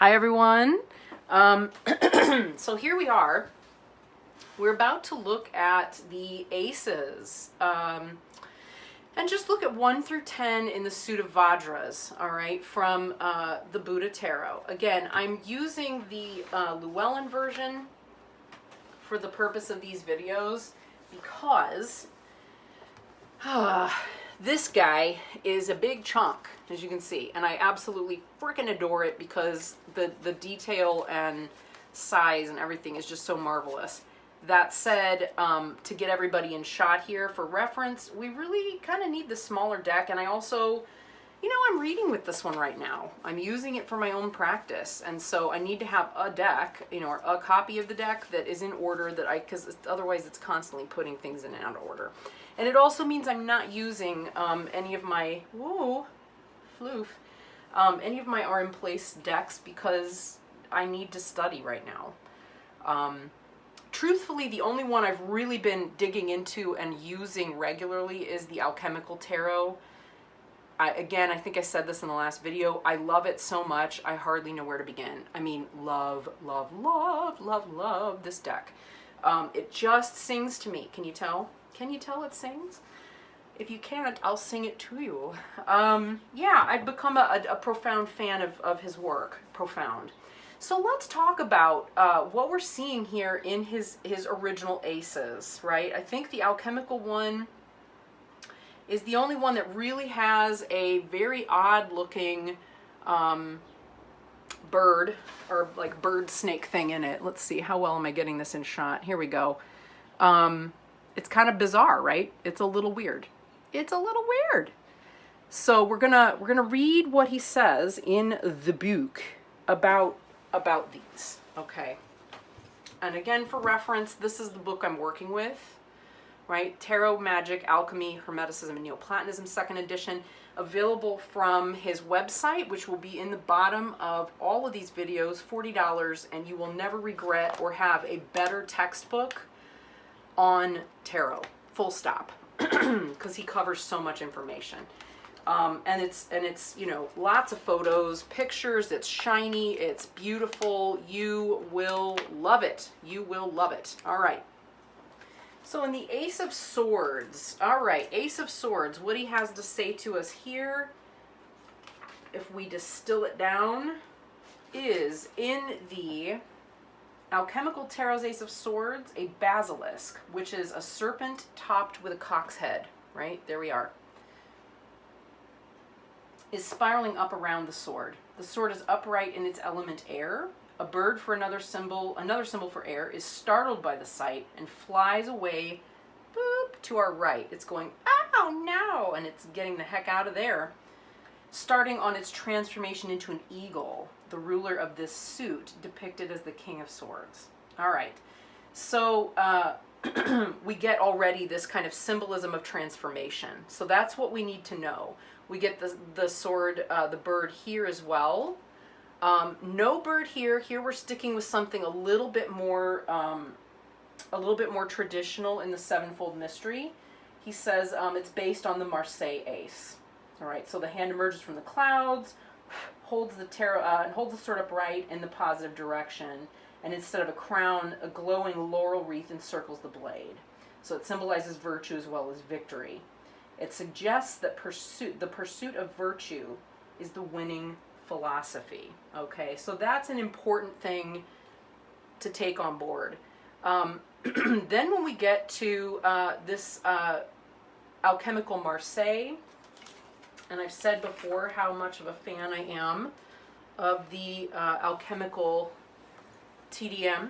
Hi everyone. So here we are. We're about to look at the aces and just look at 1 through 10 in the suit of Vajras, all right, from the Buddha Tarot. Again, I'm using the Llewellyn version for the purpose of these videos because this guy is a big chunk, as you can see, and I absolutely freaking adore it because the detail and size and everything is just so marvelous. That said, to get everybody in shot here for reference, we really kind of need the smaller deck, and I also, I'm reading with this one right now. I'm using it for my own practice, and so I need to have a deck, or a copy of the deck that is in order because otherwise it's constantly putting things in and out of order. And it also means I'm not using any of my, any of my are in place decks because I need to study right now. Truthfully, the only one I've really been digging into and using regularly is the Alchemical Tarot. Again, I think I said this in the last video. I love it so much, I hardly know where to begin. I mean, love, love, love, love, love this deck. It just sings to me. Can you tell? Can you tell it sings? If you can't, I'll sing it to you. Yeah, I've become a profound fan of his work. Profound. So let's talk about what we're seeing here in his original aces, right? I think the alchemical one is the only one that really has a very odd looking bird or like bird snake thing in it. Let's see, how well am I getting this in shot? Here we go. It's kind of bizarre, right? It's a little weird. It's a little weird. So we're gonna read what he says in the book about these, okay? And again, for reference, this is the book I'm working with, right? Tarot, Magic, Alchemy, Hermeticism, and Neoplatonism, 2nd edition, available from his website, which will be in the bottom of all of these videos, $40, and you will never regret or have a better textbook on tarot, full stop, because he covers so much information. And it's lots of photos, pictures, it's shiny, it's beautiful. You will love it. You will love it. All right. So in the Ace of Swords, all right, Ace of Swords, what he has to say to us here, if we distill it down, is in the Alchemical Tarot's Ace of Swords, a basilisk, which is a serpent topped with a cock's head, right? There we are. Is spiraling up around the sword. The sword is upright in its element air. A bird for another symbol for air, is startled by the sight and flies away, boop, to our right. It's going, oh no, and it's getting the heck out of there. Starting on its transformation into an eagle, the ruler of this suit, depicted as the King of Swords. All right, so we get already this kind of symbolism of transformation. So that's what we need to know. We get the sword, the bird here as well. No bird here. Here we're sticking with something a little bit more traditional in the Sevenfold mystery. He says it's based on the Marseille ace. All right, so the hand emerges from the clouds, holds the tarot, and holds the sword upright in the positive direction, and instead of a crown, a glowing laurel wreath encircles the blade. So it symbolizes virtue as well as victory. It suggests that the pursuit of virtue is the winning philosophy. Okay, so that's an important thing to take on board. Then when we get to this Alchemical Marseille, and I've said before how much of a fan I am of the alchemical TDM.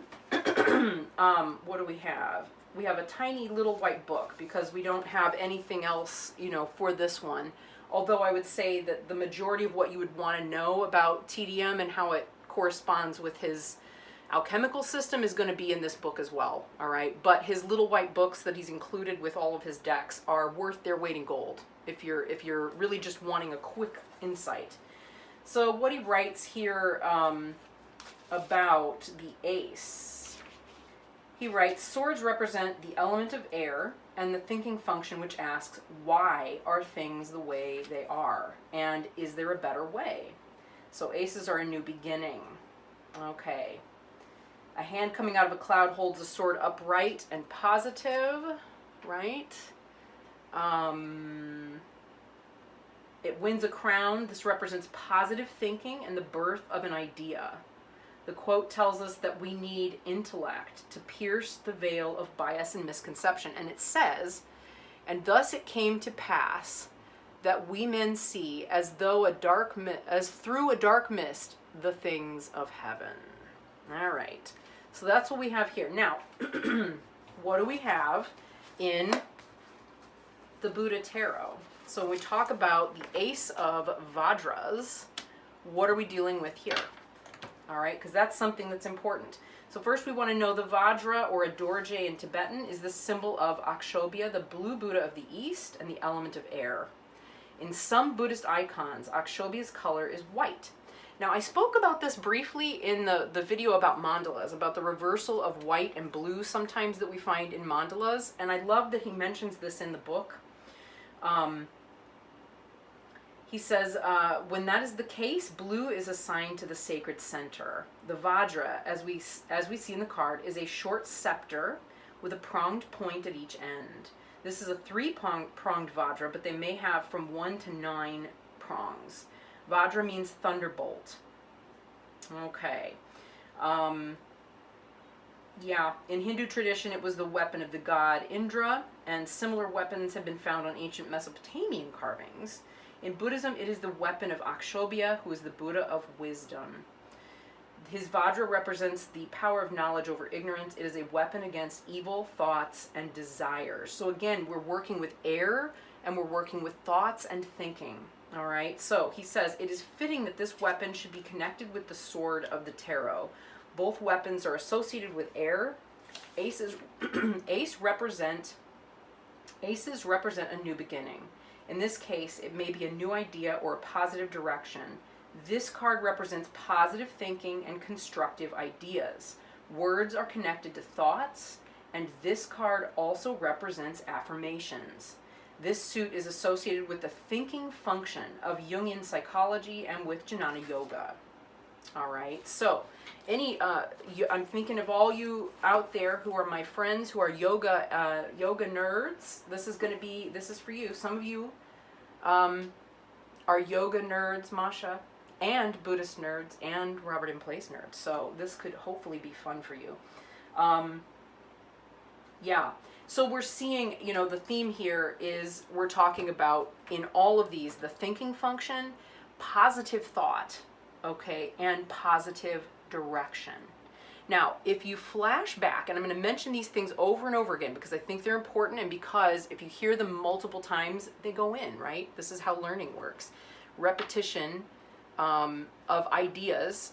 What do we have? We have a tiny little white book because we don't have anything else, for this one. Although I would say that the majority of what you would want to know about TDM and how it corresponds with his alchemical system is going to be in this book as well, all right? But his little white books that he's included with all of his decks are worth their weight in gold if you're really just wanting a quick insight. So what he writes here about the ace, he writes, swords represent the element of air and the thinking function which asks, why are things the way they are? And is there a better way? So aces are a new beginning. Okay. A hand coming out of a cloud holds a sword upright and positive, right? It wins a crown. This represents positive thinking and the birth of an idea. The quote tells us that we need intellect to pierce the veil of bias and misconception. And it says, and thus it came to pass that we men see as through a dark mist the things of heaven. All right. So that's what we have here. Now, what do we have in the Buddha Tarot? So when we talk about the Ace of Vajras, what are we dealing with here? All right, because that's something that's important. So first we want to know the Vajra, or a Dorje in Tibetan, is the symbol of Akshobhya, the blue Buddha of the East, and the element of air. In some Buddhist icons, Akshobhya's color is white. Now, I spoke about this briefly in the video about mandalas, about the reversal of white and blue sometimes that we find in mandalas, and I love that he mentions this in the book. He says, when that is the case, blue is assigned to the sacred center. The Vajra, as we see in the card, is a short scepter with a pronged point at each end. This is a three-pronged Vajra, but they may have from 1 to 9 prongs. Vajra means thunderbolt. Okay. Yeah, in Hindu tradition, it was the weapon of the god Indra, and similar weapons have been found on ancient Mesopotamian carvings. In Buddhism, it is the weapon of Akshobhya, who is the Buddha of wisdom. His Vajra represents the power of knowledge over ignorance. It is a weapon against evil thoughts and desires. So again, we're working with air, and we're working with thoughts and thinking. All right, so he says, it is fitting that this weapon should be connected with the sword of the tarot. Both weapons are associated with air. Aces represent a new beginning. In this case, it may be a new idea or a positive direction. This card represents positive thinking and constructive ideas. Words are connected to thoughts, and this card also represents affirmations. This suit is associated with the thinking function of Jungian psychology and with Jnana Yoga. All right, so I'm thinking of all you out there who are my friends who are yoga nerds. This is for you. Some of you are yoga nerds, Masha, and Buddhist nerds, and Robert in Place nerds. So this could hopefully be fun for you. Yeah. So we're seeing, the theme here is we're talking about, in all of these, the thinking function, positive thought, okay, and positive direction. Now, if you flash back, and I'm going to mention these things over and over again because I think they're important, and because if you hear them multiple times, they go in, right? This is how learning works. Repetition of ideas.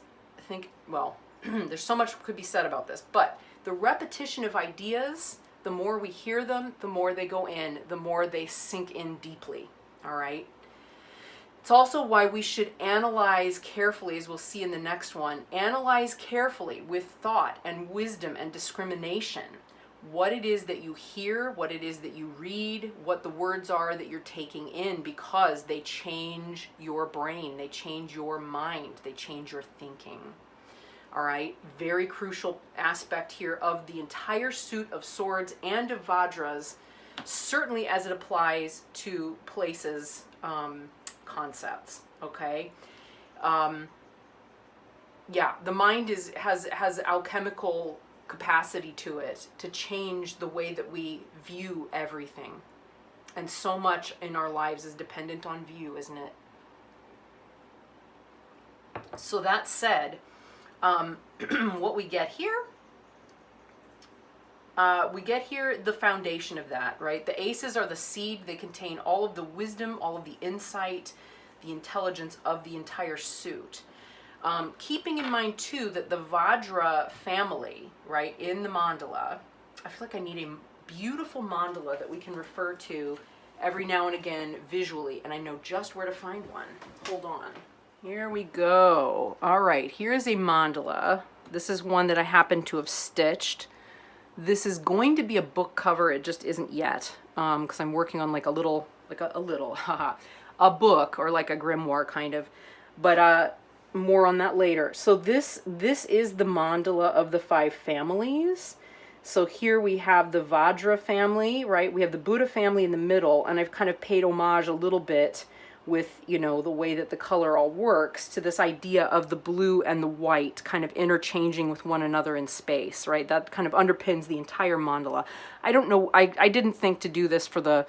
There's so much could be said about this, but the repetition of ideas, the more we hear them, the more they go in, the more they sink in deeply, all right? It's also why we should analyze carefully, as we'll see in the next one, analyze carefully with thought and wisdom and discrimination what it is that you hear, what it is that you read, what the words are that you're taking in, because they change your brain, they change your mind, they change your thinking. All right, very crucial aspect here of the entire suit of swords and of Vajras, certainly as it applies to places, concepts, okay? Yeah, the mind has alchemical capacity to it to change the way that we view everything. And so much in our lives is dependent on view, isn't it? So that said, what we get here, the foundation of that, right? The aces are the seed. They contain all of the wisdom, all of the insight, the intelligence of the entire suit. Keeping in mind, too, that the Vajra family, right, in the mandala, I feel like I need a beautiful mandala that we can refer to every now and again visually, and I know just where to find one. Hold on. Here we go. All right, here's a mandala. This is one that I happen to have stitched. This is going to be a book cover. It just isn't yet, because I'm working on a book, or like a grimoire kind of. But more on that later. So this is the mandala of the 5 families. So here we have the Vajra family, right? We have the Buddha family in the middle, and I've kind of paid homage a little bit with, you know, the way that the color all works to this idea of the blue and the white kind of interchanging with one another in space, right? That kind of underpins the entire mandala. I don't know, I didn't think to do this for the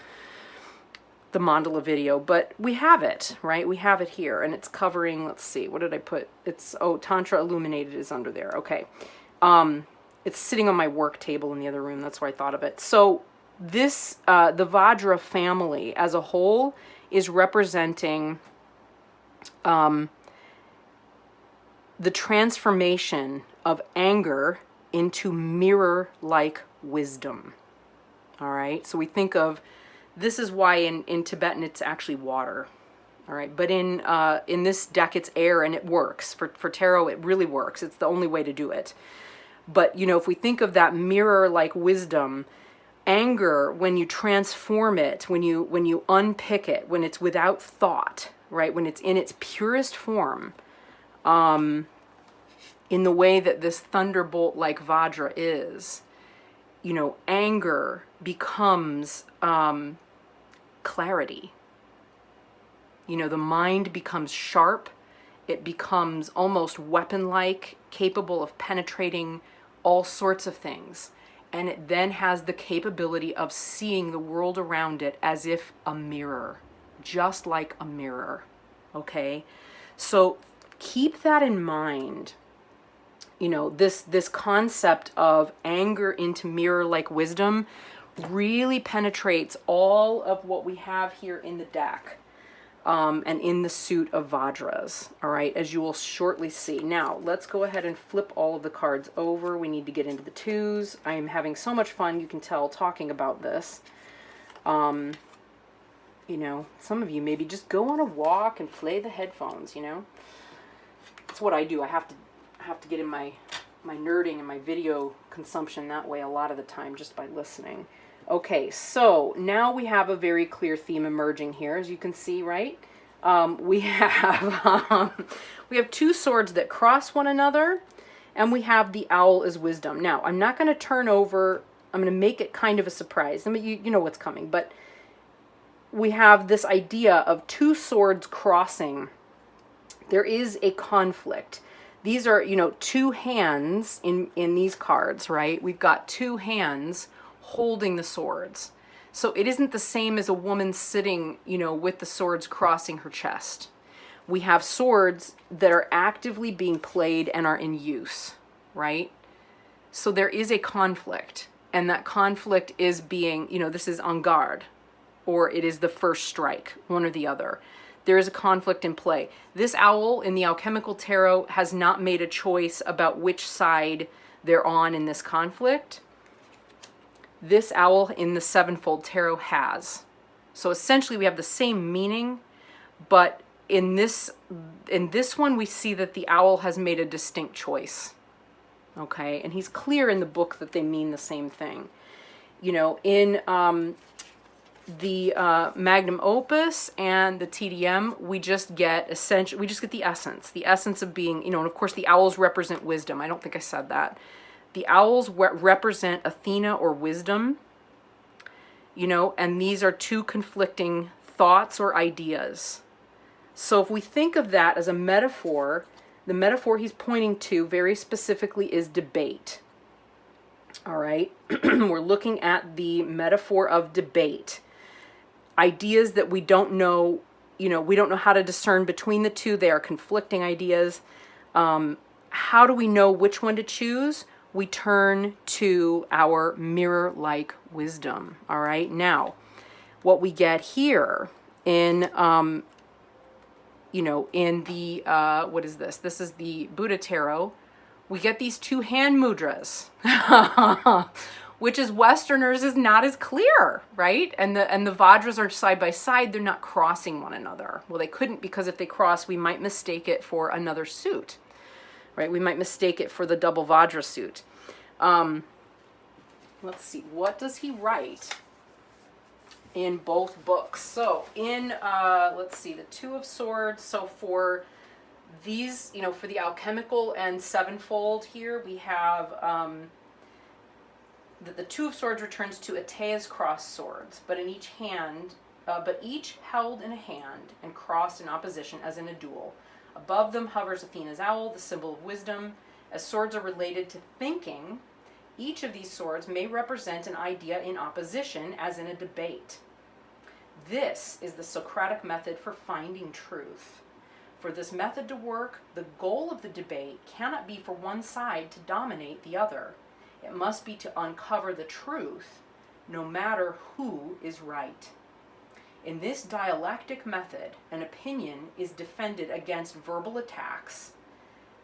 mandala video, but we have it, right? We have it here, and it's covering, let's see, what did I put? It's, oh, Tantra Illuminated is under there. Okay. It's sitting on my work table in the other room. That's where I thought of it. So this, the Vajra family as a whole is representing the transformation of anger into mirror-like wisdom. All right. So we think of, this is why in Tibetan it's actually water. All right. But in this deck it's air, and it works. For tarot it really works. It's the only way to do it. But, you know, if we think of that mirror-like wisdom, anger, when you transform it, when you unpick it, when it's without thought, right? When it's in its purest form, in the way that this thunderbolt like Vajra is, you know, anger becomes clarity. You know, the mind becomes sharp. It becomes almost weapon-like, capable of penetrating all sorts of things. And it then has the capability of seeing the world around it as if a mirror, just like a mirror. Okay? So keep that in mind. You know, this concept of anger into mirror-like wisdom really penetrates all of what we have here in the deck. And in the suit of Vajras, all right, as you will shortly see. Now, let's go ahead and flip all of the cards over. We need to get into the 2s. I am having so much fun, you can tell, talking about this. You know, some of you maybe just go on a walk and play the headphones, you know. That's what I do. I have to get in my nerding and my video consumption that way a lot of the time, just by listening. Okay, so now we have a very clear theme emerging here, as you can see, right? We have 2 swords that cross one another, and we have the owl as wisdom. Now, I'm not going to turn over, I'm going to make it kind of a surprise. I mean, you know what's coming, but we have this idea of 2 swords crossing. There is a conflict. These are, you know, 2 hands in these cards, right? We've got 2 hands holding the swords. So it isn't the same as a woman sitting, you know, with the swords crossing her chest. We have swords that are actively being played and are in use, right? So there is a conflict, and that conflict is being, you know, this is en garde, or it is the first strike, one or the other. There is a conflict in play. This owl in the Alchemical Tarot has not made a choice about which side they're on in this conflict. This owl in the Sevenfold Tarot has. So essentially we have the same meaning, but in this one we see that the owl has made a distinct choice. Okay, and he's clear in the book that they mean the same thing. You know, in the Magnum Opus and the TDM, we just get the essence of being, you know, and of course the owls represent wisdom. I don't think I said that. The owls represent Athena or wisdom, you know, and these are 2 conflicting thoughts or ideas. So if we think of that as a metaphor, the metaphor he's pointing to very specifically is debate. All right, we're looking at the metaphor of debate. Ideas that we don't know, you know, we don't know how to discern between the 2. They are conflicting ideas. How do we know which one to choose? We turn to our mirror-like wisdom. All right. Now, what we get here in, you know, in the, what is this? This is the Buddha Tarot. We get these 2 hand mudras, which as Westerners is not as clear, right? And the Vajras are side by side. They're not crossing one another. Well, they couldn't, because if they cross, we might mistake it for another suit. Right, we might mistake it for the double Vajra suit. Let's see, what does he write in both books? So in, let's see, the 2 of Swords. So for These, for the alchemical and sevenfold here, we have the Two of Swords returns to Atea's crossed swords, but in each hand, but each held in a hand and crossed in opposition as in a duel. Above them hovers Athena's owl, the symbol of wisdom. As swords are related to thinking, each of these swords may represent an idea in opposition, as in a debate. This is the Socratic method for finding truth. For this method to work, the goal of the debate cannot be for one side to dominate the other. It must be to uncover the truth, no matter who is right. In this dialectic method, an opinion is defended against verbal attacks,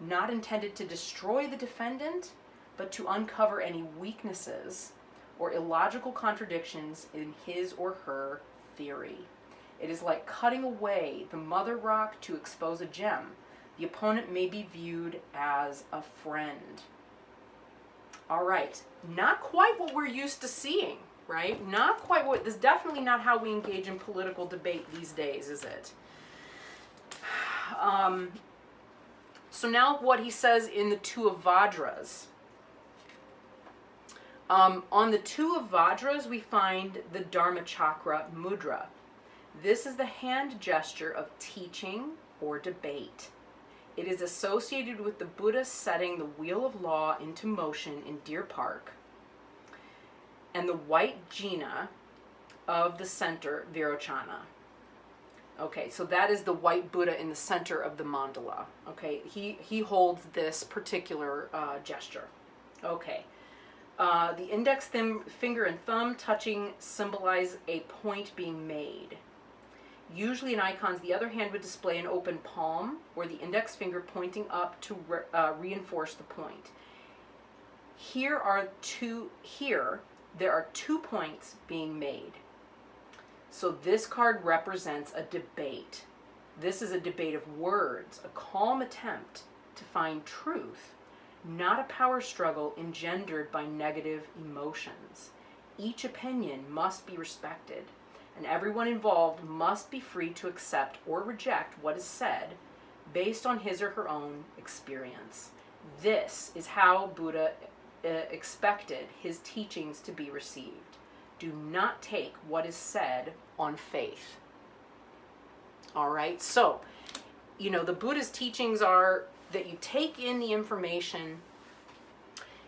not intended to destroy the defendant, but to uncover any weaknesses or illogical contradictions in his or her theory. It is like cutting away the mother rock to expose a gem. The opponent may be viewed as a friend. All right, not quite what we're used to seeing, right? Not quite what, this is definitely not how we engage in political debate these days, is it? So now what he says in the Two of Vajras. On the Two of Vajras, we find the Dharma Chakra Mudra. This is the hand gesture of teaching or debate. It is associated with the Buddha setting the wheel of law into motion in Deer Park, and the white jina of the center, Virochana. Okay, so that is the white Buddha in the center of the mandala. Okay, he holds this particular gesture. Okay, the index finger and thumb touching symbolize a point being made. Usually in icons, the other hand would display an open palm or the index finger pointing up to reinforce the point. Here there are 2 points being made. So this card represents a debate. This is a debate of words, a calm attempt to find truth, not a power struggle engendered by negative emotions. Each opinion must be respected, and everyone involved must be free to accept or reject what is said based on his or her own experience. This is how Buddha expected his teachings to be received. Do not take what is said on faith. All right, so, the Buddha's teachings are that you take in the information,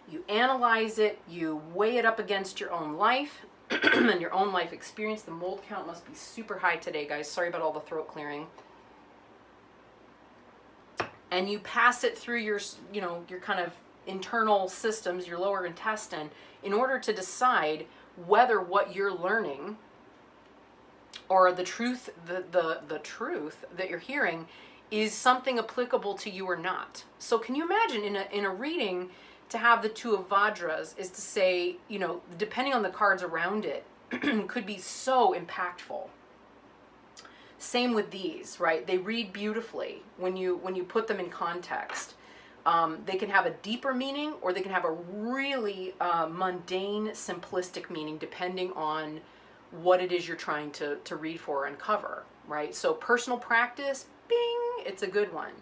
you analyze it, you weigh it up against your own life, and your own life experience. The mold count must be super high today, guys. Sorry about all the throat clearing. And you pass it through your kind of internal systems, your lower intestine, in order to decide whether what you're learning or the truth, the truth that you're hearing is something applicable to you or not. So can you imagine in a reading, to have the Two of Vajras is to say, depending on the cards around it, could be so impactful. Same with these, right? They read beautifully when you put them in context. They can have a deeper meaning, or they can have a really mundane, simplistic meaning, depending on what it is you're trying to read for and cover, right? So personal practice, bing, it's a good one.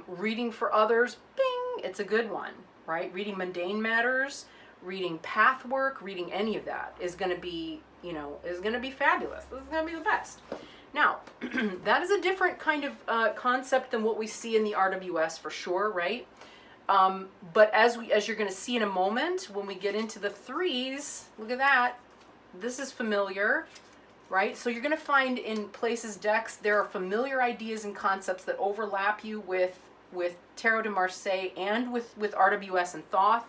Reading for others, bing, it's a good one. Right? Reading mundane matters, reading path work, reading any of that is going to be, is going to be fabulous. This is going to be the best. Now, that is a different kind of concept than what we see in the RWS for sure, right? But as you're going to see in a moment, when we get into the threes, look at that. This is familiar, right? So you're going to find in places decks, there are familiar ideas and concepts that overlap you with Tarot de Marseille and with RWS and Thoth.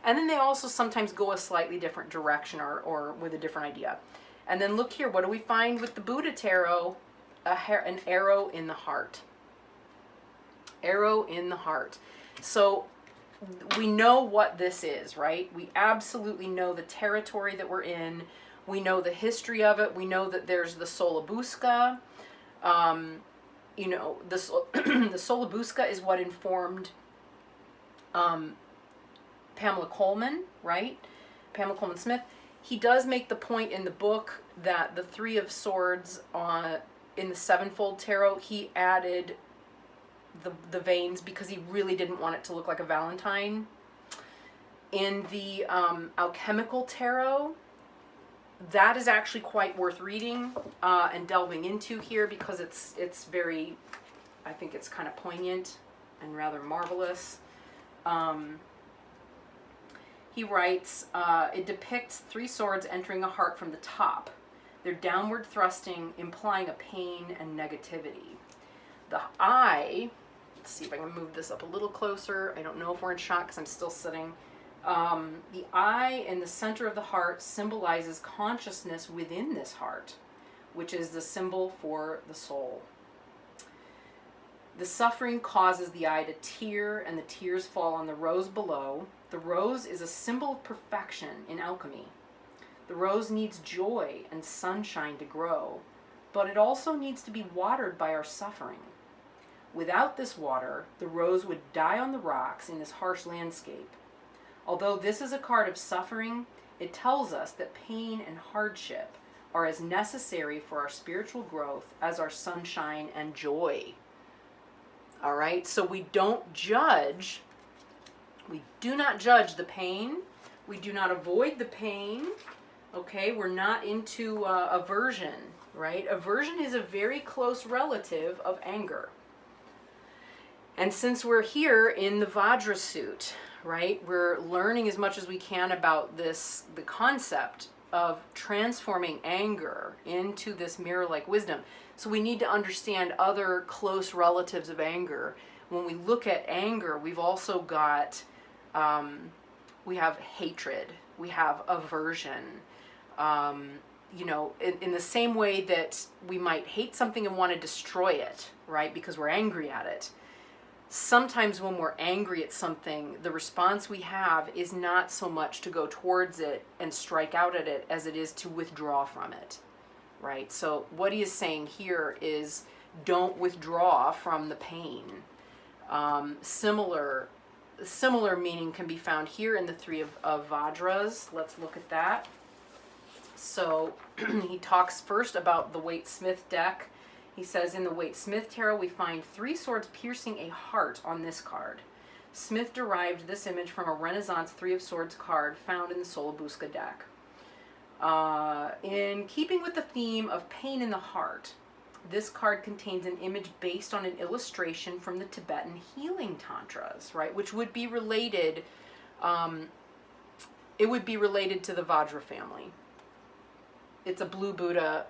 And then they also sometimes go a slightly different direction or with a different idea. And then look here, what do we find with the Buddha Tarot? An arrow in the heart. Arrow in the heart. So we know what this is, right? We absolutely know the territory that we're in. We know the history of it. We know that there's the Solabusca. The Solabusca is what informed Pamela Coleman, right? Pamela Coleman Smith. He does make the point in the book that the Three of Swords in the Sevenfold Tarot, he added the veins because he really didn't want it to look like a Valentine. In the Alchemical Tarot, that is actually quite worth reading and delving into here because it's very, I think it's kind of poignant and rather marvelous. He writes, it depicts 3 swords entering a heart from the top. They're downward thrusting, implying a pain and negativity. The eye, let's see if I can move this up a little closer. I don't know if we're in shot because I'm still sitting. The eye in the center of the heart symbolizes consciousness within this heart, which is the symbol for the soul. The suffering causes the eye to tear, and the tears fall on the rose below. The rose is a symbol of perfection in alchemy. The rose needs joy and sunshine to grow, but it also needs to be watered by our suffering. Without this water, the rose would die on the rocks in this harsh landscape. Although this is a card of suffering, it tells us that pain and hardship are as necessary for our spiritual growth as our sunshine and joy. All right, so we don't judge. We do not judge the pain. We do not avoid the pain. Okay, we're not into aversion, right? Aversion is a very close relative of anger. And since we're here in the Vajra suit, right, we're learning as much as we can about this, the concept of transforming anger into this mirror-like wisdom. So we need to understand other close relatives of anger. When we look at anger, we've also got, we have hatred, we have aversion. You know, in the same way that we might hate something and want to destroy it, right, because we're angry at it. Sometimes when we're angry at something, the response we have is not so much to go towards it and strike out at it as it is to withdraw from it, right? So what he is saying here is don't withdraw from the pain. Similar meaning can be found here in the 3 of Vajras. Let's look at that. So he talks first about the Waite-Smith deck. He says, in the Waite-Smith Tarot, we find 3 swords piercing a heart on this card. Smith derived this image from a Renaissance 3 of Swords card found in the Solabusca deck. In keeping with the theme of pain in the heart, this card contains an image based on an illustration from the Tibetan healing tantras, right? Which would be related, it would be related to the Vajra family. It's a blue Buddha,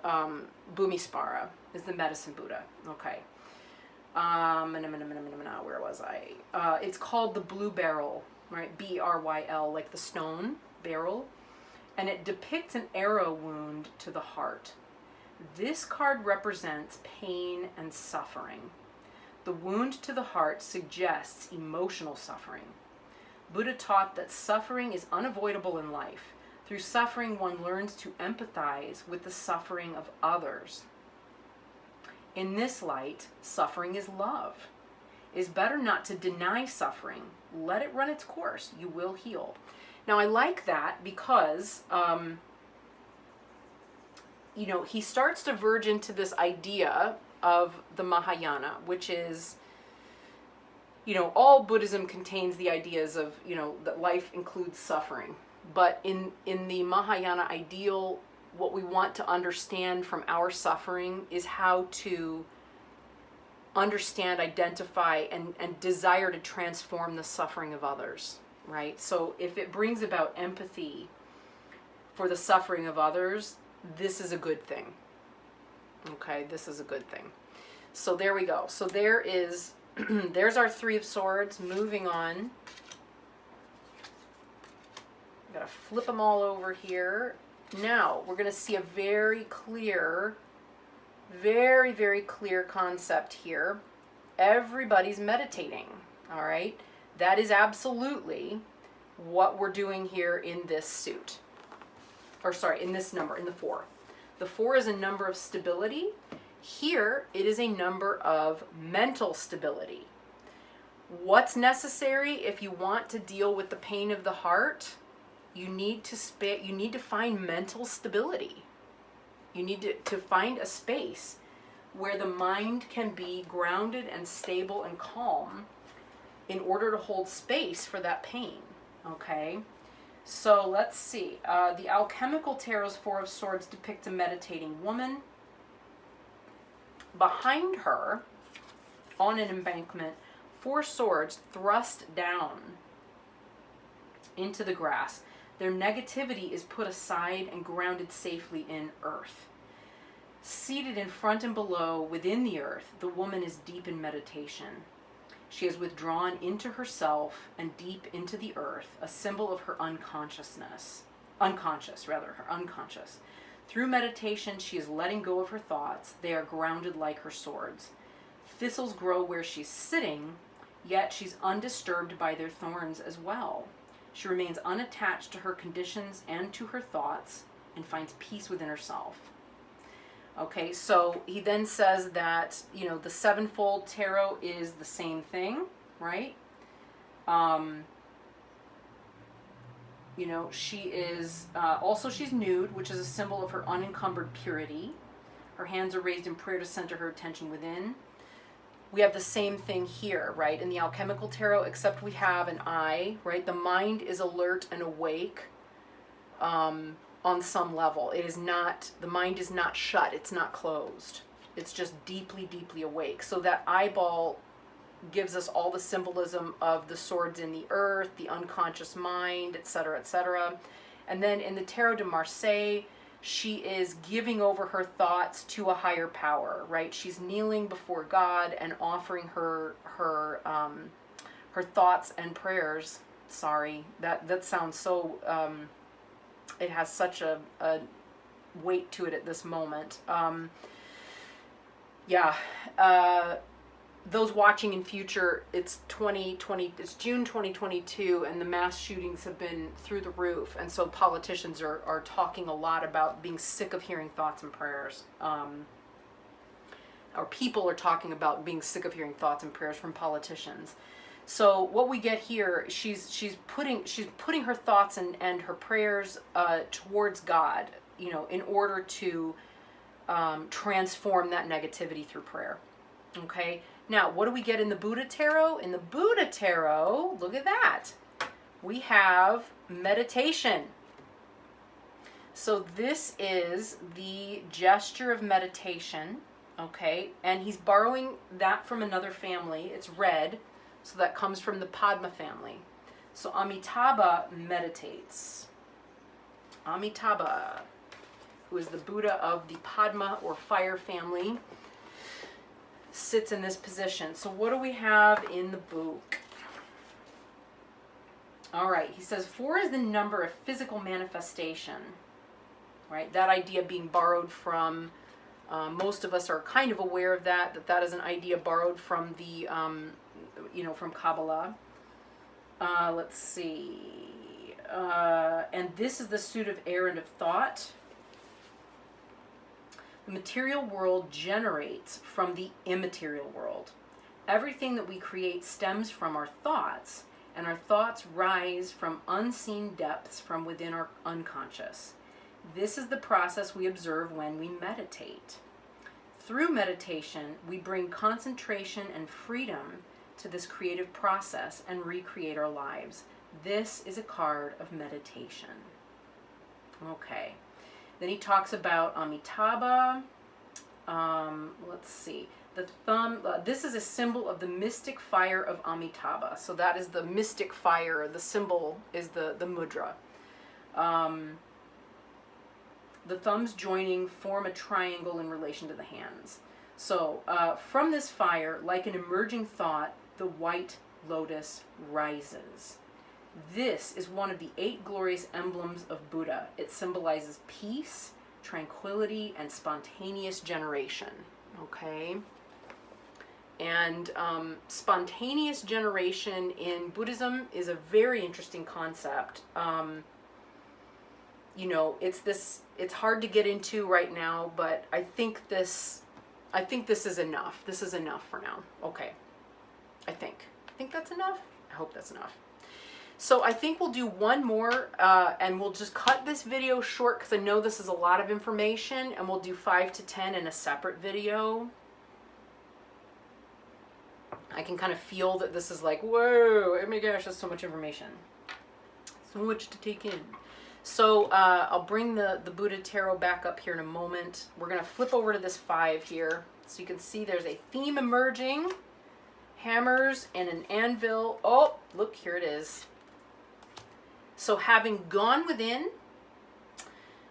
Bhumispara is the medicine Buddha. Okay. Where was I? It's called the blue beryl, right? B-R-Y-L, like the stone beryl. And it depicts an arrow wound to the heart. This card represents pain and suffering. The wound to the heart suggests emotional suffering. Buddha taught that suffering is unavoidable in life. Through suffering, one learns to empathize with the suffering of others. In this light, suffering is love. It is better not to deny suffering. Let it run its course. You will heal. Now, I like that because, you know, he starts to verge into this idea of the Mahayana, which is, you know, all Buddhism contains the ideas of, you know, that life includes suffering. But in the Mahayana ideal, what we want to understand from our suffering is how to understand, identify, and desire to transform the suffering of others, right? So if it brings about empathy for the suffering of others, this is a good thing. Okay, this is a good thing. So there we go. So there is, there's our 3 of Swords. Moving on. Gotta flip them all over here. Now we're gonna see a very clear, very clear concept here. Everybody's meditating, all right? That is absolutely what we're doing here in this suit. Or sorry, in this number, in the 4. The 4 is a number of stability. Here, it is a number of mental stability. What's necessary if you want to deal with the pain of the heart? You need to find mental stability. You need to find a space where the mind can be grounded and stable and calm in order to hold space for that pain, okay? So let's see. The Alchemical Tarot's Four of Swords depicts a meditating woman. Behind her, on an embankment, four swords thrust down into the grass. Their negativity is put aside and grounded safely in earth. Seated in front and below, within the earth, the woman is deep in meditation. She is withdrawn into herself and deep into the earth, a symbol of her unconscious. Through meditation, she is letting go of her thoughts. They are grounded like her swords. Thistles grow where she's sitting, yet she's undisturbed by their thorns as well. She remains unattached to her conditions and to her thoughts and finds peace within herself. Okay, so he then says that, you know, the Sevenfold Tarot is the same thing, right? You know, she is, also she's nude, which is a symbol of her unencumbered purity. Her hands are raised in prayer to center her attention within. We have the same thing here, right? In the Alchemical Tarot, except we have an eye, right? The mind is alert and awake on some level. It is not, the mind is not shut. It's not closed. It's just deeply, deeply awake. So that eyeball gives us all the symbolism of the swords in the earth, the unconscious mind, etc., etc. And then in the Tarot de Marseille, she is giving over her thoughts to a higher power, right? She's kneeling before God and offering her thoughts and prayers. Sorry, that sounds so, it has such a weight to it at this moment. Those watching in future, it's June 2022, and the mass shootings have been through the roof, and so politicians are talking a lot about being sick of hearing thoughts and prayers, or people are talking about being sick of hearing thoughts and prayers from politicians. So what we get here, she's putting her thoughts and her prayers towards God, you know, in order to transform that negativity through prayer. Okay. Now, what do we get in the Buddha Tarot? In the Buddha Tarot, look at that. We have meditation. So this is the gesture of meditation, okay? And he's borrowing that from another family. It's red, so that comes from the Padma family. So Amitabha meditates. Amitabha, who is the Buddha of the Padma or fire family, sits in this position. So what do we have in the book? All right, he says 4 is the number of physical manifestation, right? That idea being borrowed from, most of us are kind of aware of that is an idea borrowed from the, from Kabbalah. Let's see. And this is the suit of air and of thought. The material world generates from the immaterial world. Everything that we create stems from our thoughts, and our thoughts rise from unseen depths from within our unconscious. This is the process we observe when we meditate. Through meditation, we bring concentration and freedom to this creative process and recreate our lives. This is a card of meditation. Okay. Then he talks about Amitabha. Let's see. The thumb, this is a symbol of the mystic fire of Amitabha. So that is the mystic fire. The symbol is the mudra. The thumbs joining form a triangle in relation to the hands. So from this fire, like an emerging thought, the white lotus rises. This is one of the 8 glorious emblems of Buddha. It symbolizes peace, tranquility, and spontaneous generation. Okay? And spontaneous generation in Buddhism is a very interesting concept. It's hard to get into right now, but I think this is enough. This is enough for now. Okay. I think that's enough. I hope that's enough. So I think we'll do one more, and we'll just cut this video short because I know this is a lot of information, and we'll do 5 to 10 in a separate video. can kind of feel that this is like, whoa, oh my gosh, that's so much information. So much to take in. So I'll bring the Buddha Tarot back up here in a moment. We're going to flip over to this 5 here. So you can see there's a theme emerging. Hammers and an anvil. Oh, look, here it is. So having gone within,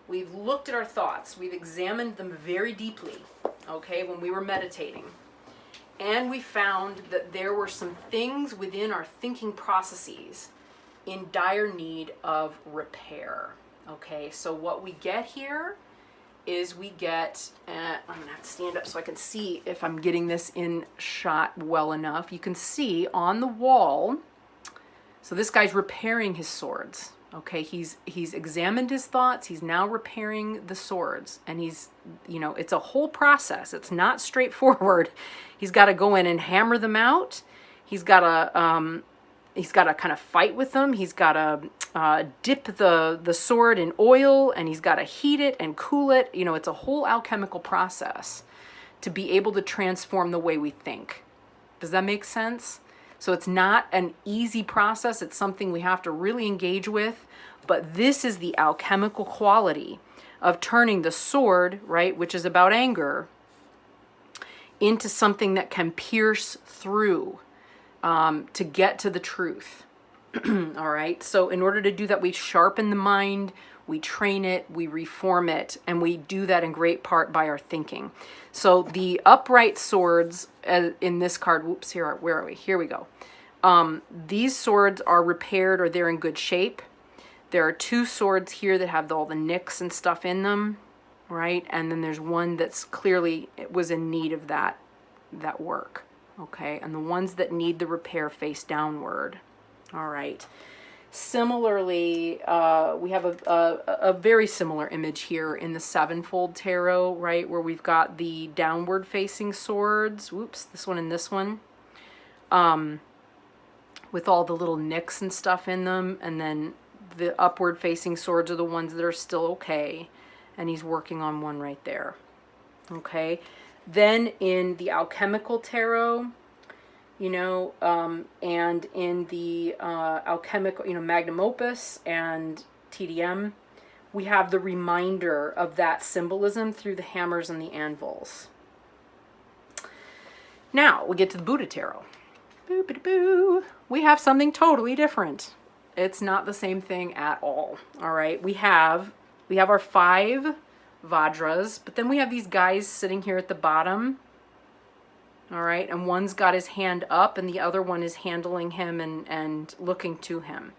we've looked at our thoughts. We've examined them very deeply, okay, when we were meditating. And we found that there were some things within our thinking processes in dire need of repair. Okay, so what we get here is we get, I'm gonna have to stand up so I can see if I'm getting this in shot well enough. You can see on the wall, so this guy's repairing his swords. Okay, he's examined his thoughts, he's now repairing the swords, and he's, you know, it's a whole process. It's not straightforward. He's got to go in and hammer them out. He's got to kind of fight with them. He's got to dip the sword in oil, and he's got to heat it and cool it. You know, it's a whole alchemical process to be able to transform the way we think. Does that make sense? So it's not an easy process. It's something we have to really engage with. But this is the alchemical quality of turning the sword, right, which is about anger, into something that can pierce through to get to the truth. All right. So in order to do that, we sharpen the mind, we train it, we reform it, and we do that in great part by our thinking. So the upright swords in this card, whoops, where are we? Here we go. These swords are repaired, or they're in good shape. There are 2 swords here that have all the nicks and stuff in them, right? And then there's one that's clearly, it was in need of that work. Okay, and the ones that need the repair face downward. All right. Similarly, we have a very similar image here in the Sevenfold Tarot, right, where we've got the downward facing swords. Whoops, this one and this one. With all the little nicks and stuff in them, and then the upward facing swords are the ones that are still okay, and he's working on one right there. Okay. Then in the Alchemical Tarot, you know, and in the alchemical, you know, Magnum Opus and TDM, we have the reminder of that symbolism through the hammers and the anvils. Now we get to the Buddha Tarot. Boo-ba-da-boo. We have something totally different. It's not the same thing at all. All right, we have our 5 Vajras, but then we have these guys sitting here at the bottom. All right, and one's got his hand up and the other one is handling him and looking to him.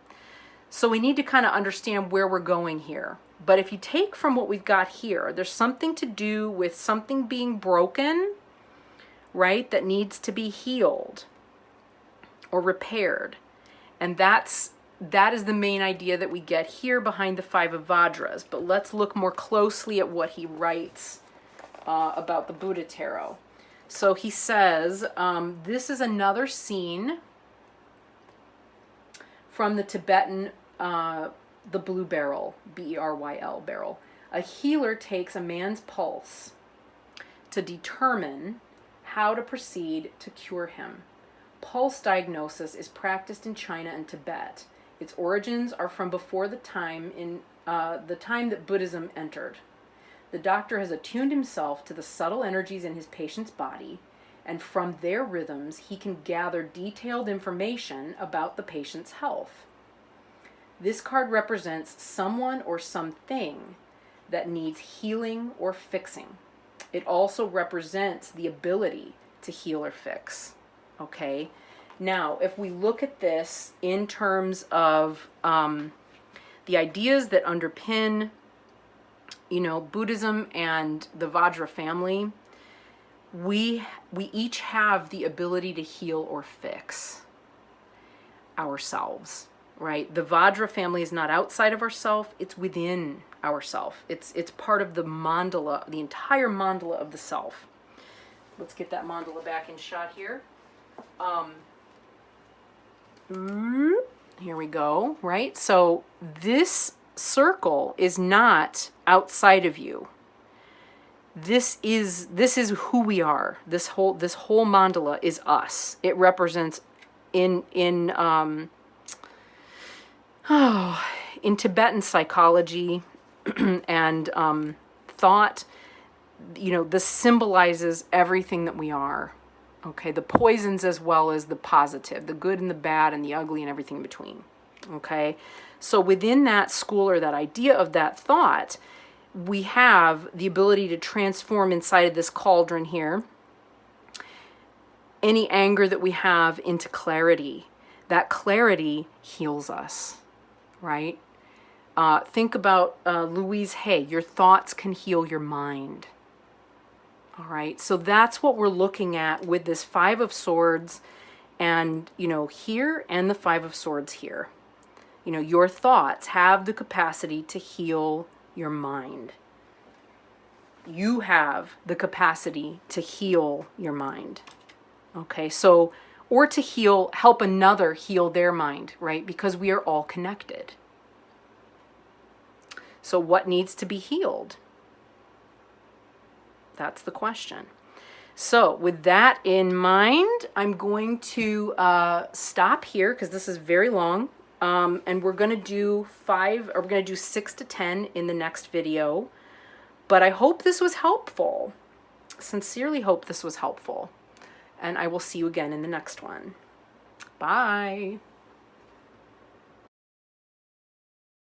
So we need to kind of understand where we're going here. But if you take from what we've got here, there's something to do with something being broken, right, that needs to be healed or repaired. And that is the main idea that we get here behind the 5 of Vajras. But let's look more closely at what he writes about the Buddha Tarot. So he says, this is another scene from the Tibetan, the blue beryl, B-E-R-Y-L beryl. A healer takes a man's pulse to determine how to proceed to cure him. Pulse diagnosis is practiced in China and Tibet. Its origins are from before the time that Buddhism entered. The doctor has attuned himself to the subtle energies in his patient's body, and from their rhythms, he can gather detailed information about the patient's health. This card represents someone or something that needs healing or fixing. It also represents the ability to heal or fix. Okay? Now, if we look at this in terms of the ideas that underpin, you know, Buddhism and the Vajra family, we each have the ability to heal or fix ourselves, right? The Vajra family is not outside of ourself, it's within ourself. It's part of the mandala, the entire mandala of the self. Let's get that mandala back in shot here. Here we go, right? So this circle is not outside of you. this is who we are. This whole mandala is us. It represents in Tibetan psychology and thought, this symbolizes everything that we are. Okay, the poisons as well as the positive, the good and the bad and the ugly and everything in between. Okay, so within that school or that idea of that thought, we have the ability to transform inside of this cauldron here any anger that we have into clarity. That clarity heals us, right? Think about Louise Hay. Your thoughts can heal your mind. All right, so that's what we're looking at with this Five of Swords and, here and the Five of Swords here. Your thoughts have the capacity to heal your mind. You have the capacity to heal your mind. Okay, so, or to help another heal their mind, right? Because we are all connected. So what needs to be healed? That's the question. So with that in mind, I'm going to stop here because this is very long. And we're going to do 6 to 10 in the next video. But I hope this was helpful. Sincerely hope this was helpful. And I will see you again in the next one. Bye.